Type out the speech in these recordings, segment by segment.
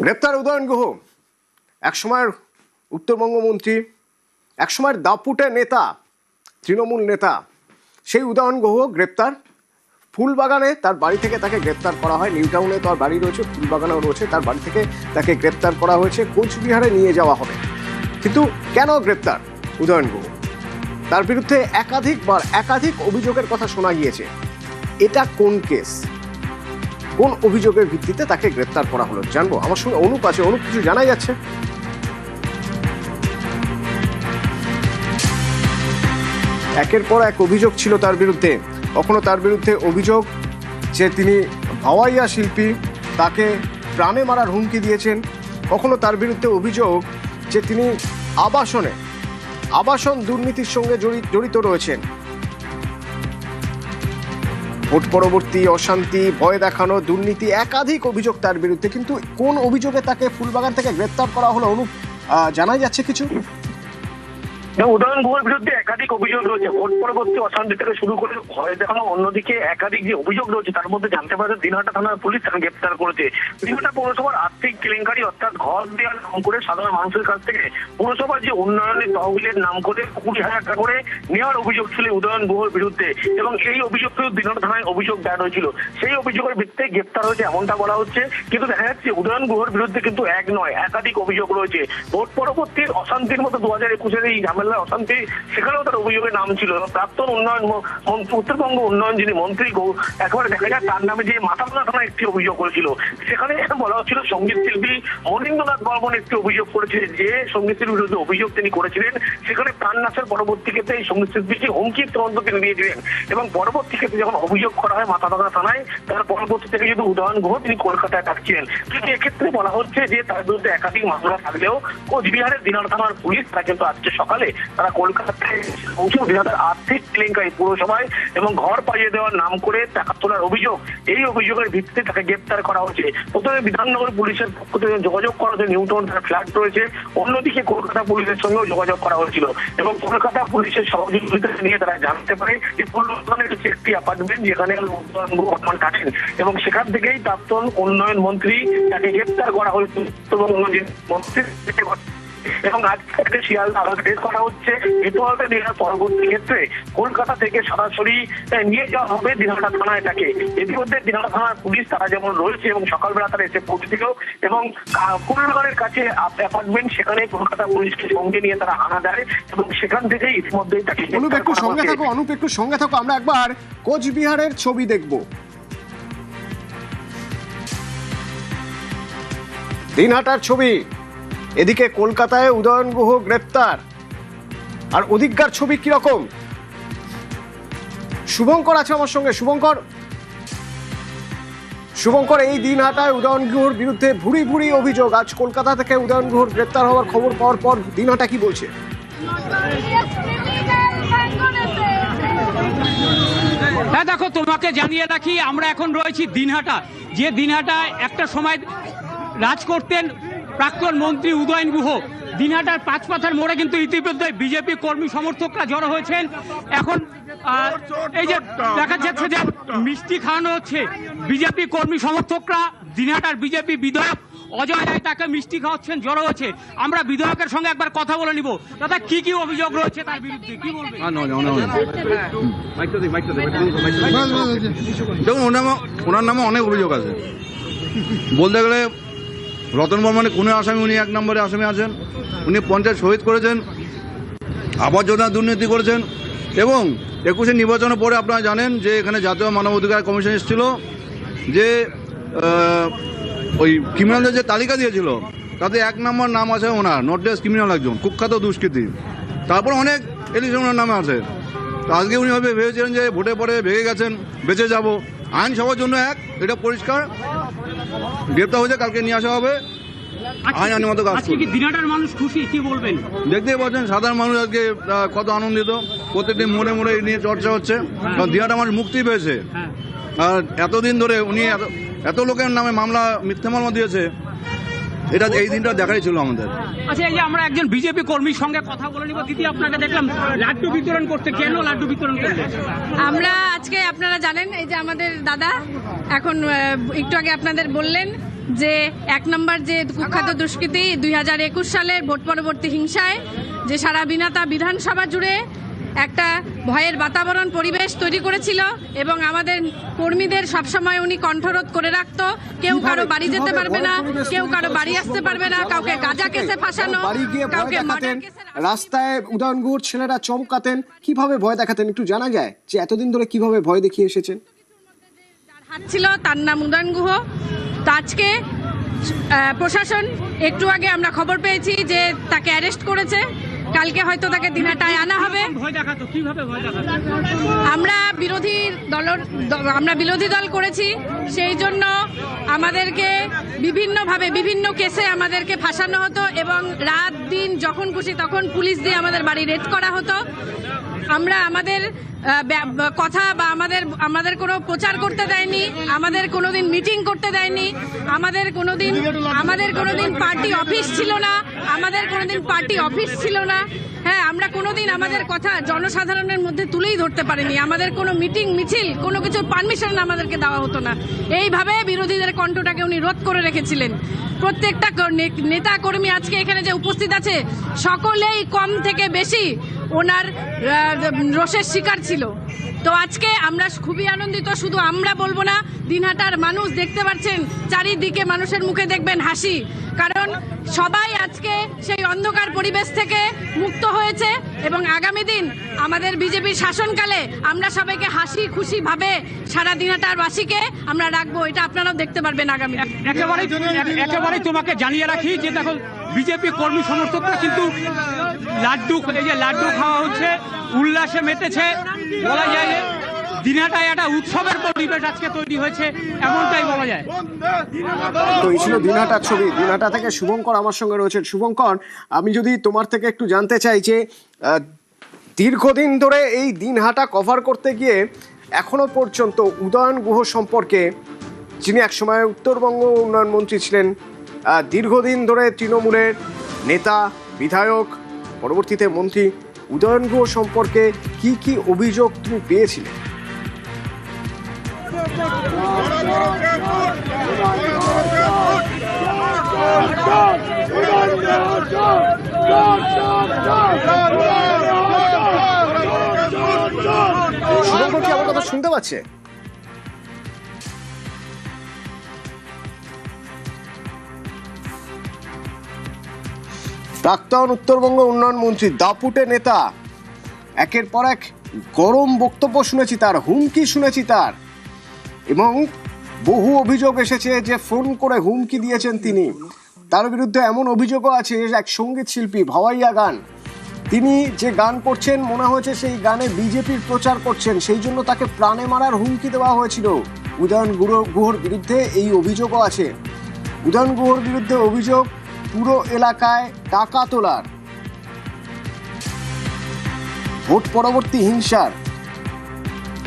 গ্রেপ্তার উদয়ন গুহ, একসময়ের উত্তরবঙ্গ মন্ত্রী, একসময়ের দাপুটে নেতা, তৃণমূল নেতা। সেই উদয়ন গুহ গ্রেপ্তার। ফুলবাগানে তার বাড়ি থেকে তাকে গ্রেপ্তার করা হয়। নিউ টাউনে তার বাড়ি রয়েছে, ফুলবাগানেও রয়েছে, তার বাড়ি থেকে তাকে গ্রেপ্তার করা হয়েছে, কোচবিহারে নিয়ে যাওয়া হবে। কিন্তু কেন গ্রেপ্তার উদয়ন গুহ? তার বিরুদ্ধে একাধিক অভিযোগের কথা শোনা গিয়েছে। এটা কোন কেস, কোন অভিযোগের ভিত্তিতে তাকে গ্রেপ্তার করা হলো জানবো। আমার সঙ্গে অনুপ আছে। অনুপ, কিছু জানা যাচ্ছে? একের পর এক অভিযোগ ছিল তার বিরুদ্ধে। কখনো তার বিরুদ্ধে অভিযোগ যে তিনি ভাওয়াইয়া শিল্পী, তাকে প্রাণে মারার হুমকি দিয়েছেন। কখনো তার বিরুদ্ধে অভিযোগ যে তিনি আবাসন দুর্নীতির সঙ্গে জড়িত রয়েছেন। ভোট পরবর্তী অশান্তি, ভয় দেখানো, দুর্নীতি, একাধিক অভিযোগ তার বিরুদ্ধে। কিন্তু কোন অভিযোগে তাকে ফুলবাগান থেকে গ্রেপ্তার করা হলো অনুপ, জানা যাচ্ছে কিছু? উদয়ন গুহের বিরুদ্ধে একাধিক অভিযোগ রয়েছে। ভোট পরবর্তী অশান্তি থেকে শুরু করে ভয় দেখানো, অন্যদিকে একাধিক যে অভিযোগ রয়েছে তার মধ্যে জানতে পারে দিনহাটা থানার পুলিশ তাকে গ্রেপ্তার করেছে। দিনহাটা পৌরসভার আর্থিক কেলেঙ্কারি, অর্থাৎ ঘর দেওয়ার নাম করে সাধারণ মানুষের কাছ থেকে পৌরসভার যে উন্নয়নের তহবিলের নাম করে 20,000 টাকা করে নেওয়ার অভিযোগ ছিল উদয়ন গুহের বিরুদ্ধে, এবং এই অভিযোগ দিনহাটা থানায় অভিযোগ দায়ের হয়েছিল। সেই অভিযোগের ভিত্তিতে গ্রেপ্তার হয়েছে এমনটা বলা হচ্ছে। কিন্তু দেখা যাচ্ছে উদয়ন গুহের বিরুদ্ধে কিন্তু এক নয়, একাধিক অভিযোগ রয়েছে। ভোট পরবর্তী অশান্তির মতো 2021-এর এই ঝামেলা অশান্তি, সেখানেও তার অভিযোগের নাম ছিল। প্রাক্তন উত্তরবঙ্গ উন্নয়ন যিনি মন্ত্রী, একেবারে দেখা যায় তার নামে যে মাথাভাঙা থানায় একটি অভিযোগ করেছিল। সেখানে বলা হচ্ছিল সঙ্গীত শিল্পী মনীন্দ্রনাথ বর্মন একটি অভিযোগ করেছিলেন, যে সঙ্গীত শিল্পীর বিরুদ্ধে অভিযোগ তিনি করেছিলেন। সেখানে প্রাণনাশের পরবর্তী ক্ষেত্রে এই সঙ্গীত শিল্পীকে হুমকির তদন্ত তিনি দিয়েছিলেন, এবং পরবর্তী ক্ষেত্রে যখন অভিযোগ করা হয় মাথাভাঙা থানায়, তার পরবর্তী থেকে যদি উদয়ন গুহ তিনি কলকাতায় থাকছিলেন। কিন্তু এক্ষেত্রে বলা হচ্ছে যে তার বিরুদ্ধে একাধিক মামলা থাকলেও কোচবিহারের দিনহাটা থানার পুলিশ তারা কিন্তু আজকে সকালে তারা কলকাতায় পৌঁছে দিনহাটার আর্থিক কেলেঙ্কারি পুরসভায় এবং ঘর পাইয়ে দেওয়ার নাম করে টাকা তোলার অভিযোগ, এই অভিযোগের ভিত্তিতে তাকে গ্রেপ্তার করা হয়েছে। প্রথমে বিধাননগর পুলিশের পক্ষ থেকে যোগাযোগ করা হয়েছে, নিউ টাউন তার ফ্ল্যাট রয়েছে। অন্যদিকে কলকাতা পুলিশের সঙ্গেও যোগাযোগ করা হয়েছিল, এবং কলকাতা পুলিশের সহযোগিতা নিয়ে তারা জানতে পারে যে ফুলবাগানের একটি অ্যাপার্টমেন্ট যেখানে বর্তমান থাকেন, এবং সেখান থেকেই প্রাক্তন উন্নয়ন মন্ত্রী তাকে গ্রেপ্তার করা হয়েছে মন্ত্রী, এবং আজকে শিয়ালদা আদালতে করা হচ্ছে। হেতুয়াতে নেওয়ার পরবর্তী ক্ষেত্রে কলকাতা থেকে সরাসরি নিয়ে যাওয়া হবে দিনহাটা থানায় তাকে। ইতিমধ্যে দিনহাটা থানার পুলিশ তারা যেমন রয়েছে, এবং সকালবেলা তারা এসে পৌঁছেছিল, এবং ফুলবাগানের কাছে অ্যাপার্টমেন্ট, সেখানে কলকাতা পুলিশকে সঙ্গে নিয়ে তারা হানা দেয়, এবং সেখান থেকে ইতিমধ্যেই তাকে। অনুপ একটু সঙ্গে থাকো, আমরা একবার কোচবিহারের ছবি দেখব। দিনহাটার ছবি, এদিকে কলকাতায় উদয়ন গুহ গ্রেপ্তার, আর ওদিককার ছবি কিরকম? শুভঙ্কর আছে আমার সঙ্গে। শুভঙ্কর, এই দিনহাটায় উদয়ন গুহর বিরুদ্ধে ভুরি অভিযোগ। আজ কলকাতা থেকে উদয়ন গুহর গ্রেপ্তার হওয়ার খবর পাওয়ার পর দিনহাটা কি বলছে? হ্যাঁ দেখো, তোমাকে জানিয়ে রাখি, আমরা এখন রয়েছি দিনহাটা, যে দিনহাটায় একটা সময় রাজ করতেন প্রাক্তন মন্ত্রী উদয়ন গুহ। দিনহাটার পাঁচপাথার মোড়ে কিন্তু ইতিমধ্যে বিজেপি কর্মী সমর্থকরা জড়ো হয়েছেন। এখন এই যে দেখা যাচ্ছে যে মিষ্টি খাওয়ানো হচ্ছে, বিজেপি কর্মী সমর্থকরা দিনহাটার বিজেপি বিধায়ক অজয় রায় তাকে মিষ্টি খাওয়াচ্ছেন, জড়ো হয়েছে। আমরা বিধায়কের সঙ্গে একবার কথা বলে নিব। দাদা, কি অভিযোগ রয়েছে তার বিরুদ্ধে, কি বলবেন? দেখুন, ওনার নামে অনেক অভিযোগ আছে। বলতে গেলে রতন বর্মনের খুনের আসামি, উনি 1 নম্বরে আসামি আছেন। উনি পঞ্চায়েত শহীদ করেছেন, আবাস যোজনা দুর্নীতি করেছেন, এবং 21-এর নির্বাচনের পরে আপনারা জানেন যে এখানে জাতীয় মানবাধিকার কমিশন এসেছিল, যে ওই ক্রিমিনালদের যে তালিকা দিয়েছিল তাতে 1 নম্বর নাম আছে ওনার, নোটলেস ক্রিমিনাল, একজন কুখ্যাত দুষ্কৃতী। তারপর অনেক এলিগেশন ওনার নামে আছে। তো আজকে উনি হয়তো ভেবেছিলেন যে ভোটে পরে ভেঙে গেছেন, বেঁচে যাব। আইন সবার জন্য এক, এটা পরিষ্কার। গ্রেপ্তার হয়েছে, কালকে নিয়ে আসা হবে। আইন আইনের মতো কাজ করবে। দিনহাটার মানুষ খুশি, কি বলবেন? দেখতেই পাচ্ছেন সাধারণ মানুষ আজকে কত আনন্দিত। প্রত্যেকদিন মোড়ে নিয়ে চর্চা হচ্ছে, কারণ দিনহাটার মানুষ মুক্তি পেয়েছে। আর এতদিন ধরে উনি এত লোকের নামে মামলা, মিথ্যা মামলা দিয়েছে, এটা এই দিনটা দেখাই ছিল আমাদের। আচ্ছা, এই যে আমরা একজন বিজেপি কর্মীর সঙ্গে কথা বলে নিব। দিদি, আপনাকে দেখলাম লাড্ডু বিতরণ করতে, কেন লাড্ডু বিতরণ করতে? আমরা আজকে, আপনারা জানেন, এই যে আমাদের দাদা এখন একটু আগে আপনাদের বললেন যে 1 নম্বর যে কুখ্যাত দুষ্কৃতী 2021 সালের ভোট পরবর্তী হিংসায় যে সারা বিধানসভা জুড়ে একটা ভয়ের বাতাবরণ পরিবেশ তৈরি করেছিল এবং আমাদের কর্মীদের সবসময় উনি কণ্ঠরোধ করে রাখতো। কেউ কারো বাড়ি যেতে পারবে না, কেউ কারো বাড়ি আসতে পারবে না, কাউকে গাঁজা কেসে ফাঁসানো, কাউকে মার্ডার কেসে। রাস্তায় উদয়ন গুহর ছেলেরা চমকাতেন, কিভাবে ভয় দেখাতেন একটু জানা যায় যে এতদিন ধরে কিভাবে ভয় দেখিয়ে এসেছেন? যার হাত ছিল তার নাম উদয়ন গুহ। তো আজকে প্রশাসন একটু আগে আমরা খবর পেয়েছি যে তাকে অ্যারেস্ট করেছে, কালকে হয়তো তাকে দিনহাটায় আনা হবে। আমরা বিরোধী দল করেছি, সেই জন্য আমাদেরকে বিভিন্নভাবে বিভিন্ন কেসে আমাদেরকে ফাঁসানো হতো এবং রাত দিন যখন খুশি তখন পুলিশ দিয়ে আমাদের বাড়ি রেড করা হতো। আমরা আমাদের কথা বা আমাদের কোনো প্রচার করতে দেয়নি, আমাদের কোনোদিন মিটিং করতে দেয়নি, আমাদের কোনোদিন পার্টি অফিস ছিল না, হ্যাঁ, আমরা কোনোদিন আমাদের কথা জনসাধারণের মধ্যে তুলেই ধরতে পারিনি। আমাদের কোনো মিটিং মিছিল কোনো কিছু পারমিশন আমাদেরকে দেওয়া হতো না। এইভাবে বিরোধীদের কণ্ঠটাকে উনি রোধ করে রেখেছিলেন। প্রত্যেকটা নেতা কর্মী আজকে এখানে যে উপস্থিত আছে সকলেই কম থেকে বেশি ওনার রোষের শিকার ছিল। তো আজকে আমরা খুবই আনন্দিত, শুধু আমরা বলবো না, দিনহাটার মানুষ দেখতে পাচ্ছেন, চারিদিকে মানুষের মুখে দেখবেন হাসি, কারণ সবাই আজকে সেই অন্ধকার পরিবেশ থেকে মুক্ত হয়েছে এবং আগামী দিন আমাদের বিজেপির শাসনকালে আমরা সবাইকে হাসি খুশি ভাবে সারা দিনহাটার বাসীকে আমরা রাখবো, এটা আপনারাও দেখতে পারবেন আগামী। একেবারেই তোমাকে জানিয়ে রাখি যে দেখো বিজেপি কর্মী সমর্থকরা কিন্তু লাড্ডু খাওয়া হচ্ছে, উল্লাসে মেতেছে, বলা যায় যে দিনহাটায় একটা উৎসবের পরিবেশ আজকে তৈরি হয়েছে, এমনটাই বলা যায়। তো এই ছিল দিনহাটার ছবি। দিনহাটা থেকে শুভঙ্কর আমার সঙ্গে রয়েছে। শুভঙ্কর, আমি যদি তোমার থেকে একটু জানতে চাই যে দীর্ঘদিন ধরে এই দিনহাটা কভার করতে গিয়ে এখনো পর্যন্ত উদয়ন গুহ সম্পর্কে, যিনি একসময় উত্তরবঙ্গ উন্নয়ন মন্ত্রী ছিলেন, দীর্ঘদিন ধরে তৃণমূলের নেতা, বিধায়ক, পরবর্তীতে মন্ত্রী, উদয়ন গুহ সম্পর্কে কি কি অভিযোগ তুমি পেয়েছিলে? শুভঙ্কর কি আমার কথা শুনতে পাচ্ছে? প্রাক্তন উত্তরবঙ্গ উন্নয়ন মন্ত্রী, দাপুটে নেতা, একের পর এক গরম বক্তব্য শুনেছি তার, হুমকি শুনেছি তার, এবং বহু অভিযোগ এসেছে যে ফোন করে হুমকি দিয়েছেন তিনি। তার বিরুদ্ধে এমন অভিযোগও আছে যে এক সঙ্গীত শিল্পী, ভাওয়াইয়া গান, তিনি যে গান করছেন মনে হয়েছে সেই গানে বিজেপির প্রচার করছেন, সেই জন্য তাকে প্রাণে মারার হুমকি দেওয়া হয়েছিল। উদয়ন গুহর বিরুদ্ধে এই অভিযোগও আছে। উদয়ন গুহর বিরুদ্ধে অভিযোগ পুরো এলাকায় টাকা তোলার, ভোট পরবর্তী হিংসার।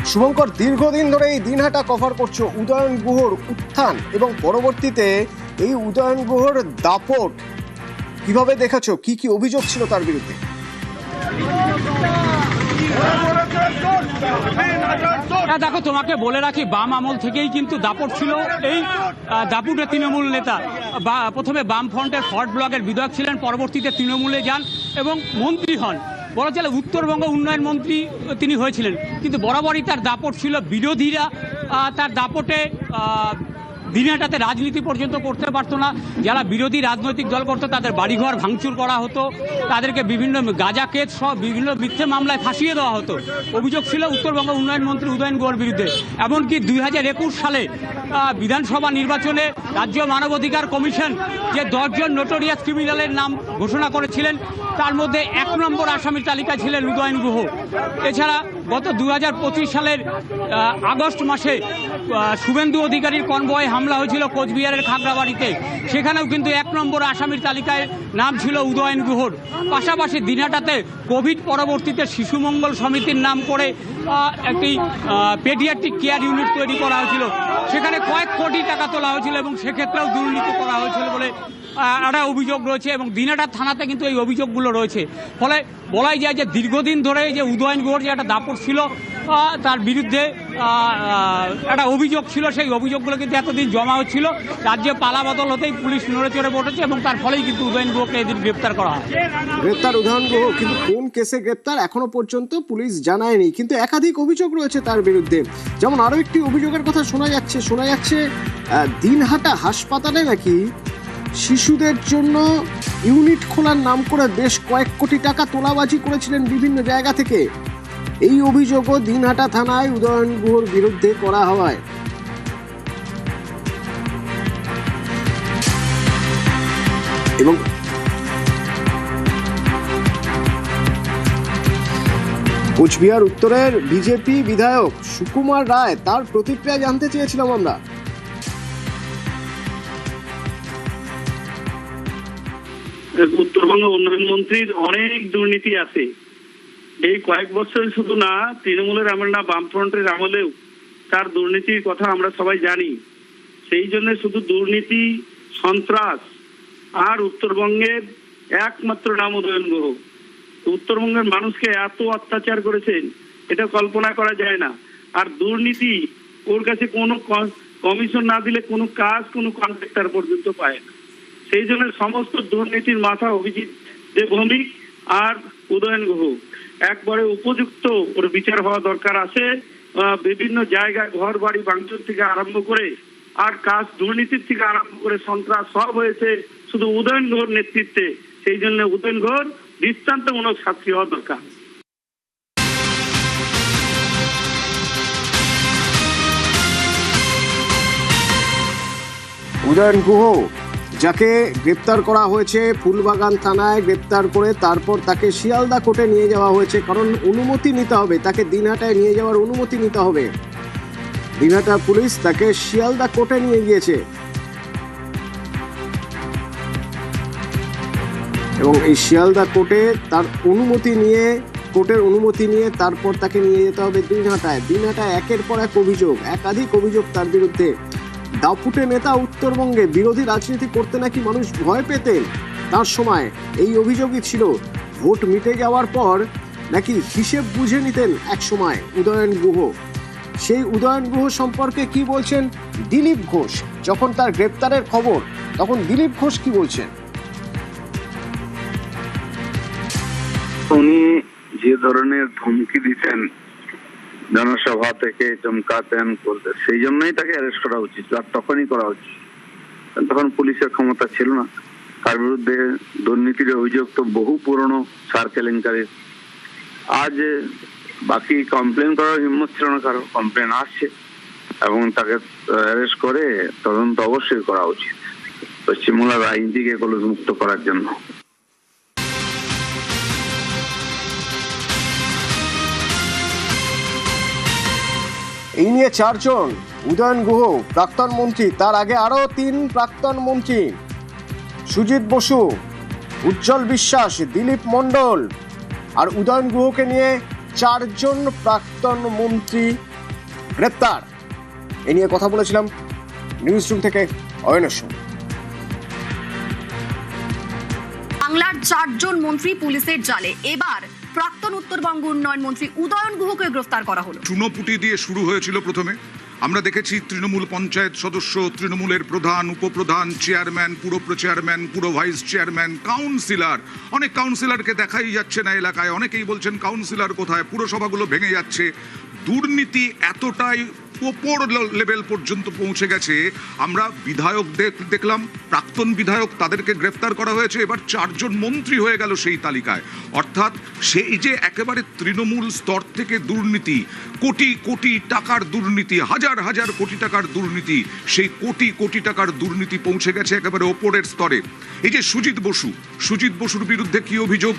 শুভঙ্কর, দীর্ঘদিন ধরে এই দিনহাটা কভার করছো, উদয়ন গুহর উত্থান এবং পরবর্তীতে এই উদয়ন গুহর দাপট কিভাবে দেখেছো? কি কি অভিযোগ ছিল তার বিরুদ্ধে? দেখো তোমাকে বলে রাখি, বাম আমল থেকেই কিন্তু দাপট ছিল। এই দাপুটে তৃণমূল নেতা প্রথমে বামফ্রন্টের ফর্ট ব্লকের বিধায়ক ছিলেন, পরবর্তীতে তৃণমূলে যান এবং মন্ত্রী হন। বলা চলে উত্তরবঙ্গ উন্নয়ন মন্ত্রী তিনি হয়েছিলেন, কিন্তু বরাবরই তার দাপট ছিল। বিরোধীরা তার দাপটে দিনহাটাতে রাজনীতি পর্যন্ত করতে পারতো না। যারা বিরোধী রাজনৈতিক দল করতো তাদের বাড়িঘর ভাঙচুর করা হতো, তাদেরকে বিভিন্ন গাঁজা কেস সহ বিভিন্ন মিথ্যে মামলায় ফাঁসিয়ে দেওয়া হতো। অভিযোগ ছিল উত্তরবঙ্গ উন্নয়ন মন্ত্রী উদয়ন গুহর বিরুদ্ধে। এমনকি 2021 সালে বিধানসভা নির্বাচনে রাজ্য মানবাধিকার কমিশন যে 10 জন নোটোরিয়াস ক্রিমিনালের নাম ঘোষণা করেছিলেন, তার মধ্যে 1 নম্বর আসামির তালিকায় ছিলেন উদয়ন গুহ। এছাড়া গত 2025 সালের আগস্ট মাসে শুভেন্দু অধিকারীর কনভয়ে হামলা হয়েছিল কোচবিহারের খাগড়াবাড়িতে, সেখানেও কিন্তু 1 নম্বর আসামির তালিকায় নাম ছিল উদয়ন গুহর। পাশাপাশি দিনহাটাতে কোভিড পরবর্তীতে শিশু মঙ্গল সমিতির নাম করে একটি পেডিয়াট্রিক কেয়ার ইউনিট তৈরি করা হয়েছিল, সেখানে কয়েক কোটি টাকা তোলা হয়েছিল এবং সেক্ষেত্রেও দুর্নীতি করা হয়েছিল বলে একটা অভিযোগ রয়েছে এবং দিনহাটা থানাতে কিন্তু এই অভিযোগগুলো রয়েছে। ফলে বলাই যায় যে দীর্ঘদিন ধরে যে উদয়ন গুহর যে একটা দাপট ছিল তার বিরুদ্ধে একটা অভিযোগ ছিল, সেই অভিযোগগুলো কিন্তু এতদিন জমা হচ্ছিল। রাজ্যে পালাবদল হতেই পুলিশ নড়ে চড়ে বসেছে এবং তার ফলেই কিন্তু উদয়ন গুহকে এদিন গ্রেপ্তার করা হয়। গ্রেপ্তার উদয়ন গুহ, কিন্তু কোন কেসে গ্রেপ্তার এখনো পর্যন্ত পুলিশ জানায়নি, কিন্তু একাধিক অভিযোগ রয়েছে তার বিরুদ্ধে। যেমন আরো একটি অভিযোগের কথা শোনা যাচ্ছে দিনহাটা হাসপাতালে নাকি শিশুদের জন্য ইউনিট খোলার নাম করে বেশ কয়েক কোটি টাকা তোলাবাজি করেছিলেন বিভিন্ন জায়গা থেকে। এই অভিযোগও দিনহাটা থানায় উদয়ন গুহর বিরুদ্ধে করা হয়। এবং কোচবিহার উত্তরের বিজেপি বিধায়ক সুকুমার রায়, তার প্রতিক্রিয়া জানতে চেয়েছিলাম আমরা। উত্তরবঙ্গ উন্নয়ন মন্ত্রীর অনেক দুর্নীতি আছে। এই কয়েক বছর শুধু না, তৃণমূলের আমলে না, বামফ্রন্টের আমলেও তার দুর্নীতির কথা আমরা সবাই জানি। সেই জন্য শুধু দুর্নীতি, সন্ত্রাস আর উত্তরবঙ্গের একমাত্র নাম উদয়ন গুহ। উত্তরবঙ্গের মানুষকে এত অত্যাচার করেছেন, এটা কল্পনা করা যায় না। আর দুর্নীতি, ওর কাছে কোনো কমিশন না দিলে কোনো কাজ, কোনো কন্ট্রাক্টর পর্যন্ত পায় না। সেই জন্য সমস্ত দুর্নীতির মাথা অভিজিৎ দেবভৌমিক আর উদয়ন গুহ। একবারে উপযুক্ত ওর বিচার হওয়া দরকার আছে। বিভিন্ন জায়গায় ঘর বাড়ি ভাঙচুর থেকে আরম্ভ করে আর কাজ দুর্নীতির থেকে আরম্ভ করে সন্ত্রাস সব হয়েছে শুধু উদয়ন গুহর নেতৃত্বে। সেই জন্য উদয়ন গুহর দৃষ্টান্তমূলক শাস্তি হওয়া দরকার। উদয়ন গুহ, যাকে গ্রেপ্তার করা হয়েছে ফুলবাগান থানায়, গ্রেপ্তার করে তারপর তাকে শিয়ালদা কোর্টে নিয়ে যাওয়া হয়েছে, কারণ অনুমতি নিতে হবে, তাকে দিনহাটায় নিয়ে যাওয়ার অনুমতি নিতে হবে। দিনহাটা পুলিশ তাকে শিয়ালদা কোর্টে নিয়ে গিয়েছে এবং এই শিয়ালদা কোর্টে তার অনুমতি নিয়ে, কোর্টের অনুমতি নিয়ে তারপর তাকে নিয়ে যেতে হবে দিনহাটায়। দিনহাটায় একের পর এক অভিযোগ, একাধিক অভিযোগ তার বিরুদ্ধে। দাপুটে নেতা, উত্তরবঙ্গে বিরোধী রাজনীতি করতে নাকি মানুষ ভয় পেতেন তার সময়, এই অভিযোগই ছিল। ভোট মিটে যাওয়ার পর নাকি হিসেব বুঝে নিতেন এক সময় উদয়ন গুহ। সেই উদয়ন গুহ সম্পর্কে কি বলছেন দিলীপ ঘোষ? যখন তার গ্রেপ্তারের খবর, তখন দিলীপ ঘোষ কি বলছেন? উনি যে ধরনের ধমকি দিতেন, জনসভা থেকে চমকাতেন, করতেন, সেই জন্যই তাকে অ্যারেস্ট করা উচিত, আর তখনই করা উচিত। তখন পুলিশের ক্ষমতা ছিল না। তার বিরুদ্ধে দুর্নীতির অভিযোগ তো বহু পুরনো, সার কেলেঙ্কারির। আজ বাকি কমপ্লেন করার হিম্মত ছিল না কারো, কমপ্লেন আসছে এবং তাকে অ্যারেস্ট করে তদন্ত অবশ্যই করা উচিত, পশ্চিমবাংলার রাজনীতিকে কলুষ মুক্ত করার জন্য। এই নিয়ে 4 জন, উদয়ন গুহ প্রাক্তন মন্ত্রী, তার আগে আরো 3 প্রাক্তন মন্ত্রী, সুজিত বসু, উজ্জ্বল বিশ্বাস, দিলীপ মণ্ডল, আর উদয়ন গুহকে নিয়ে 4 জন প্রাক্তন মন্ত্রী গ্রেপ্তার। এ নিয়ে কথা বলেছিলাম নিউজ রুম থেকে অয়নের সঙ্গে। বাংলার 4 জন মন্ত্রী পুলিশের জালে। এবার প্রাক্তন উত্তরবঙ্গ উন্নয়ন মন্ত্রী উদয়ন গুহকে গ্রেফতার করা হলো। চুনোপুটি দিয়ে শুরু হয়েছিল প্রথমে। আমরা দেখেছি তৃণমূল পঞ্চায়েত সদস্য, তৃণমূলের প্রধান, উপপ্রধান, চেয়ারম্যান, পুরো চেয়ারম্যান, পুরো ভাইস চেয়ারম্যান, কাউন্সিলর, অনেক কাউন্সিলরকে দেখাই যাচ্ছে না এলাকায়। অনেকেই বলছেন কাউন্সিলর কোথায়, পুরসভাগুলো ভেঙে যাচ্ছে। দুর্নীতি এতটাই ওপর লেভেল পর্যন্ত পৌঁছে গেছে। আমরা বিধায়ক দেখলাম, প্রাক্তন বিধায়ক, তাদেরকে গ্রেফতার করা হয়েছে। এবার 4 জন মন্ত্রী হয়ে গেল সেই তালিকায়। অর্থাৎ সেই যে একেবারে তৃণমূল স্তর থেকে দুর্নীতি, কোটি কোটি টাকার দুর্নীতি, হাজার হাজার কোটি টাকার দুর্নীতি, সেই কোটি কোটি টাকার দুর্নীতি পৌঁছে গেছে একেবারে ওপরের স্তরে। এই যে সুজিত বসুর বিরুদ্ধে কি অভিযোগ?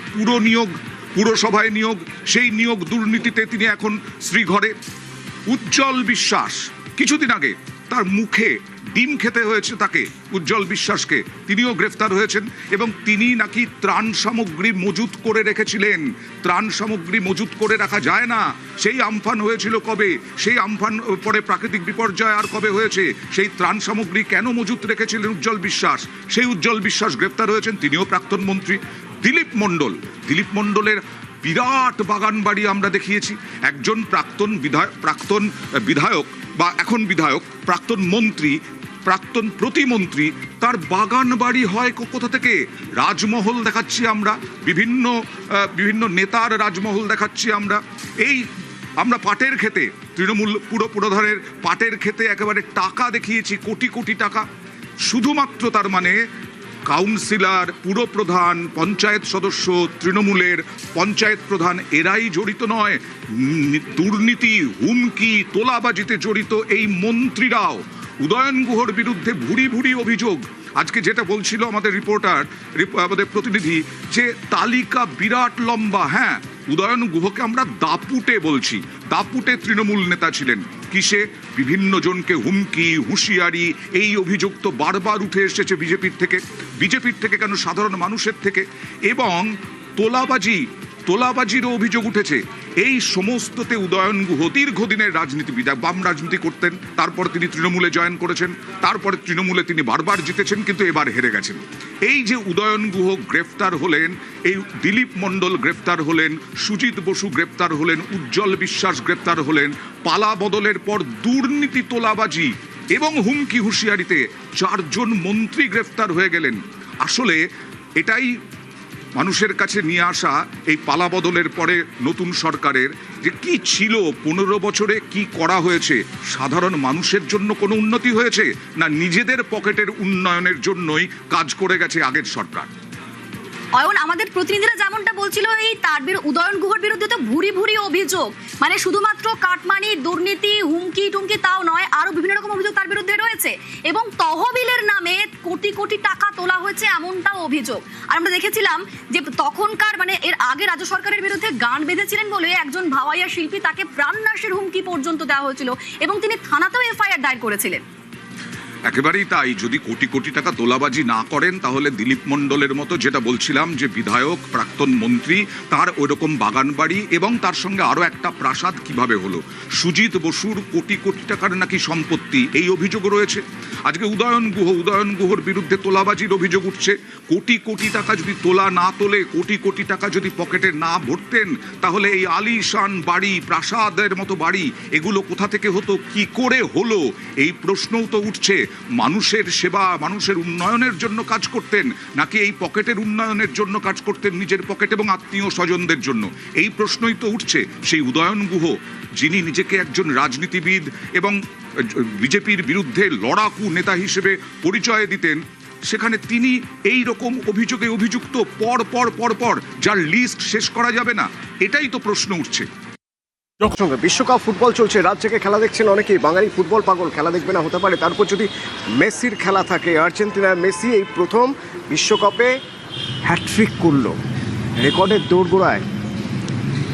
পুরসভায় নিয়োগ, সেই নিয়োগ দুর্নীতিতে তিনি এখন শ্রীঘরে। উজ্জ্বল বিশ্বাস, কিছুদিন আগে তার মুখে ডিম খেতে হয়েছে তাকে, উজ্জ্বল বিশ্বাসকে, তিনিও গ্রেফতার হয়েছেন। এবং তিনি নাকি ত্রাণ সামগ্রী মজুত করে রেখেছিলেন। ত্রাণ সামগ্রী মজুত করে রাখা যায় না। সেই আমফান হয়েছিল কবে, সেই আমফান পরে প্রাকৃতিক বিপর্যয় আর কবে হয়েছে, সেই ত্রাণ সামগ্রী কেন মজুত রেখেছিলেন উজ্জ্বল বিশ্বাস? সেই উজ্জ্বল বিশ্বাস গ্রেফতার হয়েছেন, তিনিও প্রাক্তন মন্ত্রী। দিলীপ মণ্ডলের বিরাট বাগান বাড়ি আমরা দেখিয়েছি। একজন প্রাক্তন বিধায়ক বা এখন বিধায়ক, প্রাক্তন মন্ত্রী, প্রাক্তন প্রতিমন্ত্রী, তার বাগান বাড়ি হয় কোথা থেকে? রাজমহল দেখাচ্ছি আমরা, বিভিন্ন নেতার রাজমহল দেখাচ্ছি আমরা। আমরা পাটের ক্ষেতে, তৃণমূল পুরপ্রধানের পাটের ক্ষেতে একেবারে টাকা দেখিয়েছি, কোটি কোটি টাকা। শুধুমাত্র তার মানে কাউন্সিলর, পুরপ্রধান, পঞ্চায়েত সদস্য, তৃণমূলের পঞ্চায়েত প্রধান এরাই জড়িত নয়, দুর্নীতি, হুমকি, তোলাবাজিতে জড়িত এই মন্ত্রীরাও। উদয়ন গুহর বিরুদ্ধে ভুরি ভুরি অভিযোগ। আজকে যেটা বলছিল আমাদের আমাদের প্রতিনিধি, যে তালিকা বিরাট লম্বা। হ্যাঁ, উদয়ন গুহকে আমরা দাপুটে বলছি। দাপুটে তৃণমূল নেতা ছিলেন। কিসে? বিভিন্ন জনকে হুমকি, হুঁশিয়ারি, এই অভিযোগ তো বারবার উঠে এসেছে বিজেপির থেকে কেন, সাধারণ মানুষের থেকে। এবং তোলাবাজিরও অভিযোগ উঠেছে। এই সমস্ততে উদয়ন গুহ দীর্ঘদিনের রাজনীতিবিদ, বাম রাজনীতি করতেন, তারপর তিনি তৃণমূলে জয়েন করেছেন, তারপরে তৃণমূলে তিনি বারবার জিতেছেন, কিন্তু এবার হেরে গেছেন। এই যে উদয়ন গুহ গ্রেফতার হলেন, এই দিলীপ মণ্ডল গ্রেফতার হলেন, সুজিত বসু গ্রেফতার হলেন, উজ্জ্বল বিশ্বাস গ্রেফতার হলেন, পালা বদলের পর দুর্নীতি, তোলাবাজি এবং হুমকি হুঁশিয়ারিতে 4 জন মন্ত্রী গ্রেফতার হয়ে গেলেন। আসলে এটাই মানুষের কাছে নিয়ে আসা এই পালা বদলের পরে নতুন সরকারের যে কি ছিল 15 বছরে, কি করা হয়েছে। সাধারণ মানুষের জন্য কোনো উন্নতি হয়েছে না নিজেদের পকেটের উন্নয়নের জন্যই কাজ করে গেছে আগের সরকার? অয়ন, আমাদের প্রতিনিধিরা যেমনটা বলছিল, এই উদয়ন গুহর বিরুদ্ধে তো ভুরি ভুরি অভিযোগ, মানে শুধুমাত্র কাটমানি, দুর্নীতি, হুমকি টুমকি তাও নয়, আরো বিভিন্ন রকম অভিযোগ তার বিরুদ্ধে রয়েছে। এবং তহবিলের নামে কোটি কোটি টাকা তোলা হয়েছে এমনটাও অভিযোগ। আর আমরা দেখেছিলাম যে তখনকার, মানে এর আগে রাজ্য সরকারের বিরুদ্ধে গান বেঁধেছিলেন বলে একজন ভাওয়াইয়া শিল্পী, তাকে প্রাণনাশের হুমকি পর্যন্ত দেওয়া হয়েছিল এবং তিনি থানাতেও এফআইআর দায়ের করেছিলেন। একেবারেই তাই। যদি কোটি কোটি টাকা তোলাবাজি না করেন, তাহলে দিলীপ মণ্ডলের মতো, যেটা বলছিলাম যে বিধায়ক, প্রাক্তন মন্ত্রী, তার ওইরকম বাগান বাড়ি এবং তার সঙ্গে আরো একটা প্রাসাদ কিভাবে হলো? সুজিত বসুর কোটি কোটি টাকার নাকি সম্পত্তি, এই অভিযোগ রয়েছে। আজকে উদয়ন গুহর বিরুদ্ধে তোলাবাজির অভিযোগ উঠছে। কোটি কোটি টাকা যদি না তোলে, কোটি কোটি টাকা যদি পকেটে না ভরতেন, তাহলে এই আলিশান বাড়ি, প্রাসাদের মতো বাড়ি, এগুলো কোথা থেকে হতো, কি করে হলো, এই প্রশ্নও তো উঠছে। মানুষের সেবা, মানুষের উন্নয়নের জন্য কাজ করতেন নাকি এই পকেটের উন্নয়নের জন্য কাজ করতেন, নিজের পকেট এবং আত্মীয় স্বজনদের জন্য? এই প্রশ্নই তো উঠছে। সেই উদয়ন গুহ, যিনি নিজেকে একজন রাজনীতিবিদ এবং বিজেপির বিরুদ্ধে লড়াকু নেতা হিসেবে পরিচয় দিতেন, সেখানে তিনি এই রকম অভিযোগে অভিযুক্ত পর, যার লিস্ট শেষ করা যাবে না। এটাই তো প্রশ্ন উঠছে। বিশ্বকাপ ফুটবল চলছে, রাত থেকে খেলা দেখছেন অনেকেই। বাঙালি ফুটবল পাগল, খেলা দেখবে না হতে পারে? তারপর যদি মেসির খেলা থাকে, আর্জেন্টিনার মেসি এই প্রথম বিশ্বকাপে হ্যাটট্রিক করলো, রেকর্ডের দৌড়গোড়ায়।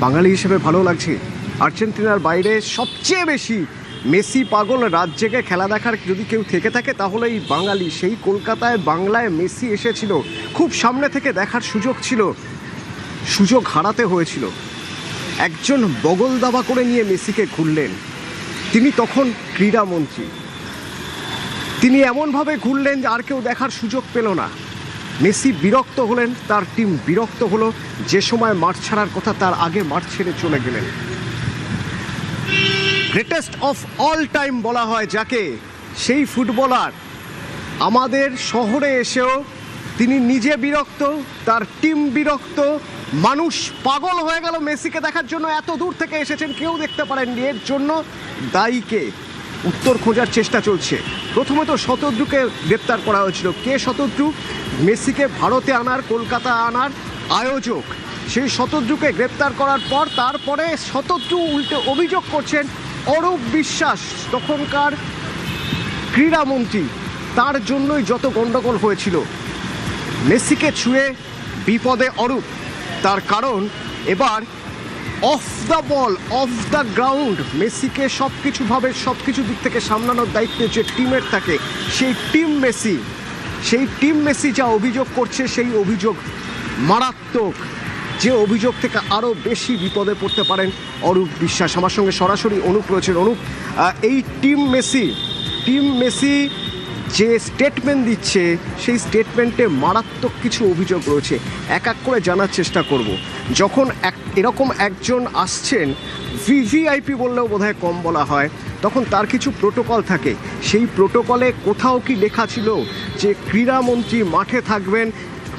বাঙালি হিসেবে ভালো লাগছে। আর্জেন্টিনার বাইরে সবচেয়ে বেশি মেসি পাগল, রাত জেগে খেলা দেখার যদি কেউ থেকে থাকে তাহলে এই বাঙালি। সেই কলকাতায় বাংলায় মেসি এসেছিল, খুব সামনে থেকে দেখার সুযোগ ছিল, সুযোগ হারাতে হয়েছিল। একজন বগল দাবা করে নিয়ে মেসিকে ঘুরলেন। তিনি তখন ক্রীড়ামন্ত্রী, তিনি এমনভাবে ঘুরলেন যে আর কেউ দেখার সুযোগ পেল না। মেসি বিরক্ত হলেন, তার টিম বিরক্ত হলো। যে সময় মাঠ ছাড়ার কথা তার আগে মাঠ ছেড়ে চলে গেলেন। গ্রেটেস্ট অফ অল টাইম বলা হয় যাকে, সেই ফুটবলার আমাদের শহরে এসেও তিনি নিজে বিরক্ত, তার টিম বিরক্ত, মানুষ পাগল হয়ে গেল মেসিকে দেখার জন্য। এত দূর থেকে এসেছেন, কেউ দেখতে পারেননি। এর জন্য দায়ীকে উত্তর খোঁজার চেষ্টা চলছে। প্রথমে তো শতদ্রুকে গ্রেপ্তার করা হয়েছিল। কে শতদ্রু? মেসিকে ভারতে আনার, কলকাতা আনার আয়োজক। সেই শতদ্রুকে গ্রেপ্তার করার পর তারপরে শতদ্রু উল্টে অভিযোগ করছেন অরূপ বিশ্বাস, তখনকার ক্রীড়ামন্ত্রী, তার জন্যই যত গন্ডগোল হয়েছিল। মেসিকে ছুঁয়ে বিপদে অরূপ, তার কারণ এবার of the ball, of the ground মেসিকে সব কিছু দিক থেকে সামলানোর দায়িত্ব যে টিমের থাকে, সেই টিম মেসি যা অভিযোগ করছে, সেই অভিযোগ মারাত্মক। যে অভিযোগ থেকে আরও বেশি বিপদে পড়তে পারেন অরূপ বিশ্বাস। আমার সঙ্গে সরাসরি অনুপ রয়েছেন। অনুপ, এই টিম মেসি যে স্টেটমেন্ট দিচ্ছে, সেই স্টেটমেন্টে মারাত্মক কিছু অভিযোগ রয়েছে। এক এক করে জানার চেষ্টা করব। যখন এরকম একজন আসছেন, ভিভিআইপি বললেও বোধহয় কম বলা হয়, তখন তার কিছু প্রোটোকল থাকে। সেই প্রোটোকলে কোথাও কি লেখা ছিল যে ক্রীড়ামন্ত্রী মাঠে থাকবেন,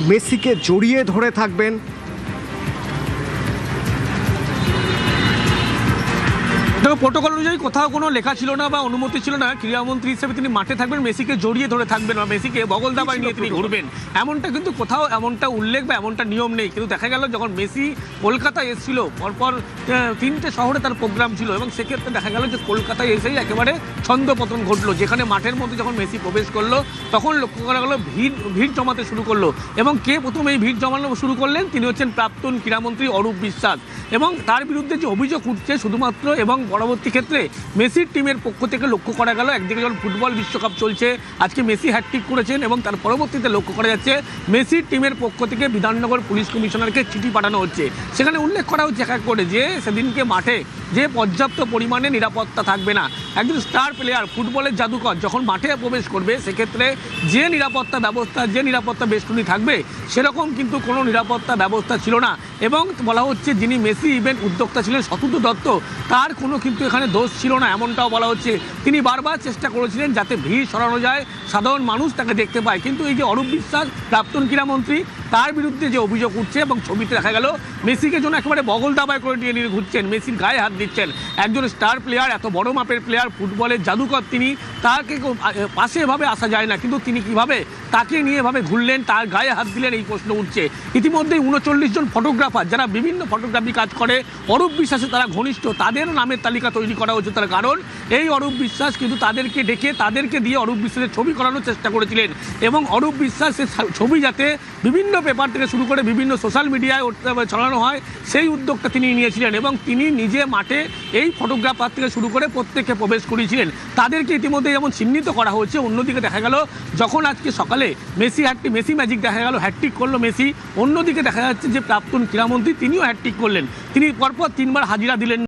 মেসিকে জড়িয়ে ধরে থাকবেন? দেখো, প্রোটোকল অনুযায়ী কোথাও কোনো লেখা ছিল না বা অনুমতি ছিল না ক্রীড়ামন্ত্রী হিসেবে তিনি মাঠে থাকবেন, মেসিকে জড়িয়ে ধরে থাকবেন বা মেসিকে বগল দাবায় নিয়ে তিনি ঘুরবেন, এমনটা কিন্তু কোথাও এমনটা উল্লেখ বা এমনটা নিয়ম নেই। কিন্তু দেখা গেল যখন মেসি কলকাতায় এসেছিল, পরপর 3টে শহরে তার প্রোগ্রাম ছিল, এবং সেক্ষেত্রে দেখা গেল যে কলকাতায় এসেই একেবারে ছন্দপতন ঘটলো। যেখানে মাঠের মধ্যে যখন মেসি প্রবেশ করলো, তখন লক্ষ্য করা গেল ভিড় জমাতে শুরু করলো। এবং কে প্রথম এই ভিড় জমানো শুরু করলেন? তিনি হচ্ছেন প্রাক্তন ক্রীড়ামন্ত্রী অরূপ বিশ্বাস। এবং তার বিরুদ্ধে যে অভিযোগ উঠছে শুধুমাত্র, এবং পরবর্তী ক্ষেত্রে মেসির টিমের পক্ষ থেকে লক্ষ্য করা গেল, একদিকে যখন ফুটবল বিশ্বকাপ চলছে, আজকে মেসি হ্যাটট্রিক করেছেন, এবং তার পরবর্তীতে লক্ষ্য করা যাচ্ছে মেসির টিমের পক্ষ থেকে বিধাননগর পুলিশ কমিশনারকে চিঠি পাঠানো হচ্ছে। সেখানে উল্লেখ করা হচ্ছে এক এক করে যে সেদিনকে মাঠে যে পর্যাপ্ত পরিমাণে নিরাপত্তা থাকবে না। একজন স্টার প্লেয়ার, ফুটবলের জাদুকর যখন মাঠে প্রবেশ করবে, সেক্ষেত্রে যে নিরাপত্তা ব্যবস্থা, যে নিরাপত্তা বেষ্টনী থাকবে, সেরকম কিন্তু কোনো নিরাপত্তা ব্যবস্থা ছিল না। এবং বলা হচ্ছে যিনি মেসি ইভেন্ট উদ্যোক্তা ছিলেন শতুদ্র দত্ত, তার কোনো কিন্তু এখানে দোষ ছিল না, এমনটাও বলা হচ্ছে। তিনি বারবার চেষ্টা করেছিলেন যাতে ভিড় সরানো যায়, সাধারণ মানুষ তাকে দেখতে পায়। কিন্তু এই যে অরূপ বিশ্বাস, প্রাক্তন ক্রীড়ামন্ত্রী, তার বিরুদ্ধে যে অভিযোগ উঠছে, এবং ছবিতে দেখা গেল মেসিকে যেন একেবারে বগল দাবায় করে নিয়ে ঘুরছেন, মেসির গায়ে হাত দিচ্ছেন। একজন স্টার প্লেয়ার, এত বড় মাপের প্লেয়ার, ফুটবলের জাদুকর তিনি, তাকে পাশে এভাবে আসা যায় না, কিন্তু তিনি কিভাবে তাকে নিয়ে এভাবে ঘুরলেন, তার গায়ে হাত দিলেন, এই প্রশ্ন উঠছে। ইতিমধ্যেই 39 জন ফটোগ্রাফার যারা বিভিন্ন ফটোগ্রাফি কাজ করে, অরূপ বিশ্বাসে তারা ঘনিষ্ঠ, তাদের নামের তালিকা তৈরি করা হচ্ছে। তার কারণ এই অরূপ বিশ্বাস কিন্তু তাদেরকে ডেকে, তাদেরকে দিয়ে অরূপ বিশ্বাসের ছবি করানোর চেষ্টা করেছিলেন, এবং অরূপ বিশ্বাসের ছবি যাতে বিভিন্ন পেপার থেকে শুরু করে বিভিন্ন সোশ্যাল মিডিয়ায় ছড়ানো হয়, সেই উদ্যোগটা তিনি নিয়েছিলেন। এবং তিনি নিজে মাঠে এই ফটোগ্রাফার থেকে শুরু করে প্রত্যেককে প্রবেশ করিয়েছিলেন। তাদেরকে ইতিমধ্যে যেমন চিহ্নিত করা হয়েছে। অন্যদিকে দেখা গেল যখন আজকে সকালে মেসি ম্যাজিক দেখা গেল, হ্যাটট্রিক করলো মেসি, অন্যদিকে দেখা যাচ্ছে যে প্রাক্তন ক্রীড়ামন্ত্রী তিনিও হ্যাটট্রিক করলেন। তিনি পরপর 3বার হাজিরা দিলেন।